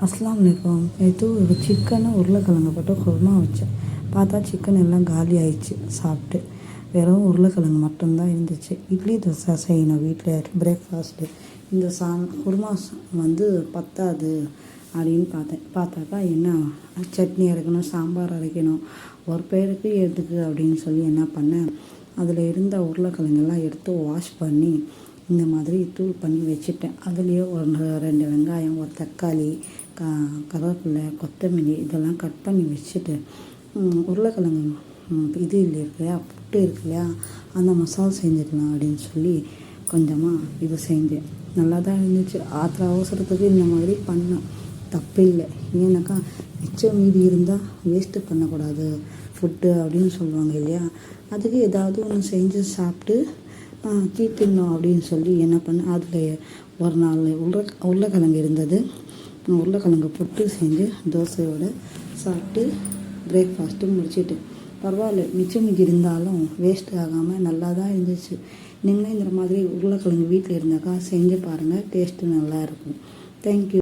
அஸ்ஸலாமு அலைக்கும். நேற்று ஒரு சிக்கனை உருளைக்கிழங்கு போட்டு குருமா வச்சேன். பார்த்தா சிக்கன் எல்லாம் காலி ஆயிடுச்சு சாப்பிட்டு. வெறும் உருளைக்கிழங்கு மட்டும்தான் இருந்துச்சு. இட்லி தோசை செய்யணும் வீட்டில் பிரேக்ஃபாஸ்ட்டு. இந்த குருமா பத்தாது அப்படின்னு பார்த்தாக்கா என்ன சட்னி அரைக்கணும், சாம்பார் அரைக்கணும், ஒரு பேருக்கு எதுக்கு அப்படின்னு சொல்லி என்ன பண்ணேன், அதில் இருந்த உருளைக்கிழங்கெல்லாம் எடுத்து வாஷ் பண்ணி இந்த மாதிரி தூள் பண்ணி வச்சுட்டேன். அதுலேயே ஒரு 2 வெங்காயம், ஒரு தக்காளி, கருவேப்பிலை, கொத்தமல்லி இதெல்லாம் கட் பண்ணி வச்சுட்டு உருளைக்கிழங்கு இது இல்லை இருக்கு இல்லையா, புட்டு இருக்கு இல்லையா, அந்த மசாலா செஞ்சுக்கலாம் அப்படின்னு சொல்லி கொஞ்சமாக இது செஞ்சேன். நல்லா தான் இருந்துச்சு. அவசரத்துக்கு இந்த மாதிரி பண்ணேன், தப்பு இல்லை. ஏன்னாக்கா மிச்சம் மீதி இருந்தால் வேஸ்ட்டு பண்ணக்கூடாது ஃபுட்டு அப்படின்னு சொல்லுவாங்க இல்லையா. அதுக்கு ஏதாவது ஒன்று செஞ்சு சாப்பிட்டு தீர்த்திடணும் அப்படின்னு சொல்லி என்ன பண்ணேன், அதில் ஒரு 4 உருளைக்கிழங்கு இருந்தது. உருளைக்கிழங்கு புட்டு செஞ்சு தோசையோடு சாப்பிட்டு பிரேக்ஃபாஸ்ட்டு முடிச்சுட்டு பரவாயில்ல, மிச்சம் மீதி இருந்தாலும் வேஸ்ட் ஆகாமல் நல்லா தான் இருந்துச்சு. நீங்களும் இந்த மாதிரி உருளைக்கிழங்கு வீட்டில் இருந்தாக்கா செஞ்சு பாருங்கள், டேஸ்ட்டு நல்லாயிருக்கும். தேங்க்யூ.